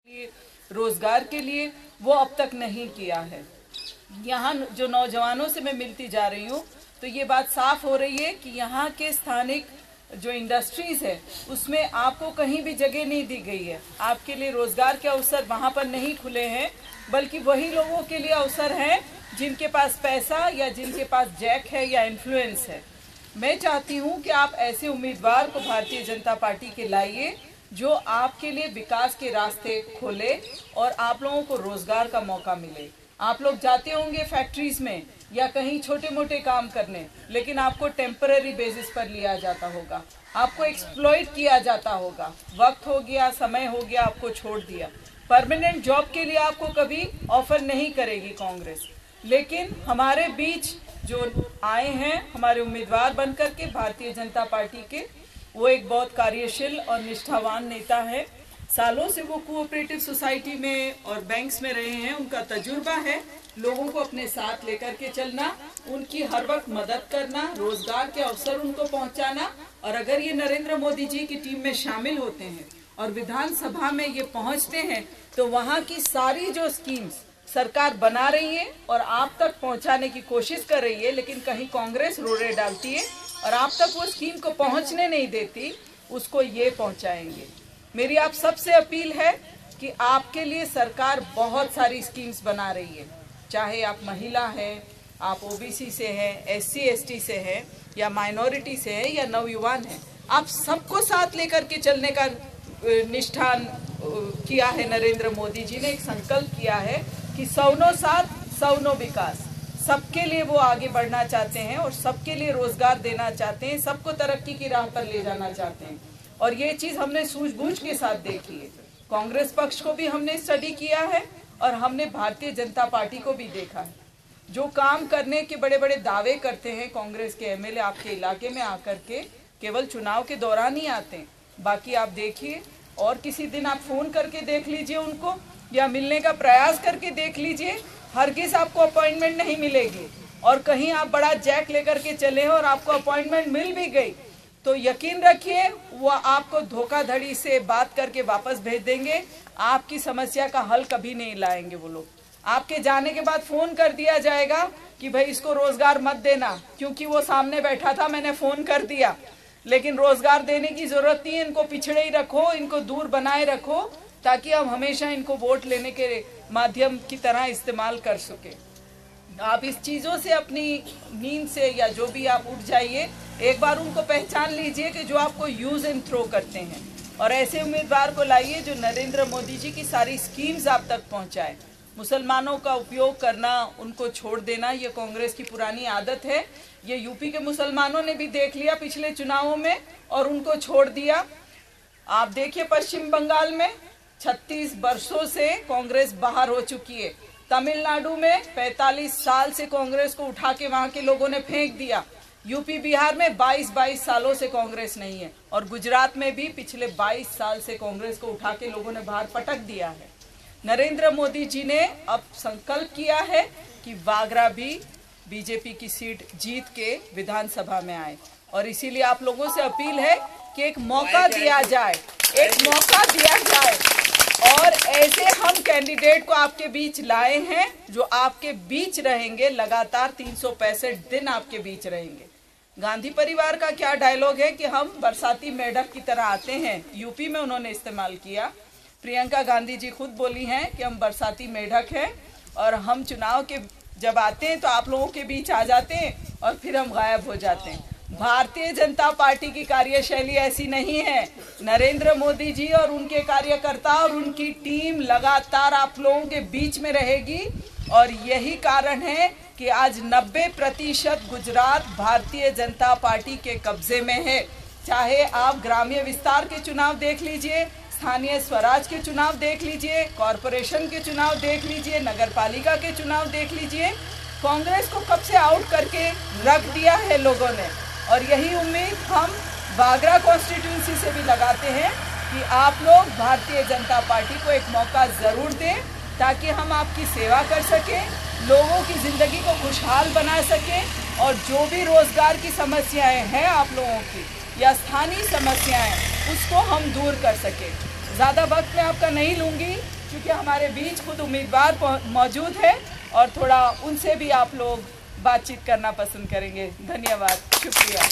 रोजगार के लिए वो अब तक नहीं किया है। यहाँ जो नौजवानों से मैं मिलती जा रही हूँ तो ये बात साफ हो रही है कि यहाँ के स्थानिक जो इंडस्ट्रीज है उसमें आपको कहीं भी जगह नहीं दी गई है। आपके लिए रोजगार के अवसर वहाँ पर नहीं खुले हैं, बल्कि वही लोगों के लिए अवसर हैं जिनके पास पैसा या जिनके पास जैक है या इन्फ्लुएंस है। मैं चाहती हूँ कि आप ऐसे उम्मीदवार को भारतीय जनता पार्टी के लाइए जो आपके लिए विकास के रास्ते खोले और आप लोगों को रोजगार का मौका मिले। आप लोग जाते होंगे फैक्ट्रीज में या कहीं छोटे मोटे काम करने, लेकिन आपको टेम्पररी बेसिस पर लिया जाता होगा, आपको एक्सप्लॉइट किया जाता होगा। वक्त हो गया, समय हो गया, आपको छोड़ दिया। परमानेंट जॉब के लिए आपको कभी ऑफर नहीं करेगी कांग्रेस। लेकिन हमारे बीच जो आए हैं हमारे उम्मीदवार बनकर के भारतीय जनता पार्टी के, वो एक बहुत कार्यशील और निष्ठावान नेता है। सालों से वो कोऑपरेटिव सोसाइटी में और बैंक्स में रहे हैं। उनका तजुर्बा है लोगों को अपने साथ लेकर के चलना, उनकी हर वक्त मदद करना, रोजगार के अवसर उनको पहुंचाना। और अगर ये नरेंद्र मोदी जी की टीम में शामिल होते हैं और विधानसभा में ये पहुंचते हैं तो वहाँ की सारी जो स्कीम्स सरकार बना रही है और आप तक पहुंचाने की कोशिश कर रही है, लेकिन कहीं कांग्रेस रोड़े डालती है और आप तक वो स्कीम को पहुंचने नहीं देती, उसको ये पहुंचाएंगे। मेरी आप सबसे अपील है कि आपके लिए सरकार बहुत सारी स्कीम्स बना रही है, चाहे आप महिला हैं, आप ओबीसी से हैं, एससी एसटी से हैं या माइनॉरिटी से हैं या नवयुवान हैं, आप सबको साथ लेकर के चलने का निष्ठान किया है। नरेंद्र मोदी जी ने एक संकल्प किया है कि सौनो साथ सौनो विकास, सबके लिए वो आगे बढ़ना चाहते हैं और सबके लिए रोजगार देना चाहते हैं, सबको तरक्की की राह पर ले जाना चाहते हैं। और ये चीज हमने सूझबूझ के साथ देखी है। कांग्रेस पक्ष को भी हमने स्टडी किया है और हमने भारतीय जनता पार्टी को भी देखा है। जो काम करने के बड़े बड़े दावे करते हैं कांग्रेस के एमएलए आपके इलाके में आकर के, केवल चुनाव के दौरान ही आते हैं। बाकी आप देखिए, और किसी दिन आप फोन करके देख लीजिए उनको या मिलने का प्रयास करके देख लीजिए, हरगिज आपको अपॉइंटमेंट नहीं मिलेगी। और कहीं आप बड़ा जैक लेकर के चले और आपको अपॉइंटमेंट मिल भी गई तो यकीन रखिए वो आपको धोखाधड़ी से बात करके वापस भेज देंगे। आपकी समस्या का हल कभी नहीं लाएंगे वो लोग। आपके जाने के बाद फोन कर दिया जाएगा कि भाई इसको रोजगार मत देना, क्योंकि वो सामने बैठा था, मैंने फोन कर दिया। लेकिन रोजगार देने की जरूरत नहीं है, इनको पिछड़े ही रखो, इनको दूर बनाए रखो, ताकि हम हमेशा इनको वोट लेने के माध्यम की तरह इस्तेमाल कर सके। आप इस चीजों से अपनी नींद से या जो भी आप उठ जाइए, एक बार उनको पहचान लीजिए कि जो आपको यूज एंड थ्रो करते हैं, और ऐसे उम्मीदवार को लाइए जो नरेंद्र मोदी जी की सारी स्कीम्स आप तक पहुंचाए। मुसलमानों का उपयोग करना, उनको छोड़ देना, ये कांग्रेस की पुरानी आदत है। ये यूपी के मुसलमानों ने भी देख लिया पिछले चुनावों में और उनको छोड़ दिया। आप देखिए पश्चिम बंगाल में 36 वर्षों से कांग्रेस बाहर हो चुकी है। तमिलनाडु में 45 साल से कांग्रेस को उठा के वहां के लोगों ने फेंक दिया। यूपी बिहार में 22 सालों से कांग्रेस नहीं है, और गुजरात में भी पिछले 22 साल से कांग्रेस को उठा के लोगों ने बाहर पटक दिया है। नरेंद्र मोदी जी ने अब संकल्प किया है कि वागरा भी बीजेपी की सीट जीत के विधानसभा में आए, और इसीलिए आप लोगों से अपील है कि एक मौका दिया जाए, एक मौका दिया जाए। और ऐसे हम कैंडिडेट को आपके बीच लाए हैं जो आपके बीच रहेंगे, लगातार 365 दिन आपके बीच रहेंगे। गांधी परिवार का क्या डायलॉग है कि हम बरसाती मेढक की तरह आते हैं, यूपी में उन्होंने इस्तेमाल किया। प्रियंका गांधी जी खुद बोली हैं कि हम बरसाती मेढक हैं और हम चुनाव के जब आते हैं तो आप लोगों के बीच आ जाते हैं और फिर हम गायब हो जाते हैं। भारतीय जनता पार्टी की कार्यशैली ऐसी नहीं है। नरेंद्र मोदी जी और उनके कार्यकर्ता और उनकी टीम लगातार आप लोगों के बीच में रहेगी, और यही कारण है कि आज 90% गुजरात भारतीय जनता पार्टी के कब्जे में है। चाहे आप ग्रामीण विस्तार के चुनाव देख लीजिए, स्थानीय स्वराज के चुनाव देख लीजिए, कॉरपोरेशन के चुनाव देख लीजिए, नगर पालिका के चुनाव देख लीजिए, कांग्रेस को कब से आउट करके रख दिया है लोगों ने। और यही उम्मीद हम वागरा कॉन्स्टिट्यूंसी से भी लगाते हैं कि आप लोग भारतीय जनता पार्टी को एक मौका ज़रूर दें, ताकि हम आपकी सेवा कर सकें, लोगों की ज़िंदगी को खुशहाल बना सकें, और जो भी रोज़गार की समस्याएं हैं आप लोगों की या स्थानीय समस्याएं, उसको हम दूर कर सकें। ज़्यादा वक्त मैं आपका नहीं लूँगी क्योंकि हमारे बीच खुद उम्मीदवार मौजूद है और थोड़ा उनसे भी आप लोग बातचीत करना पसंद करेंगे। धन्यवाद, शुक्रिया।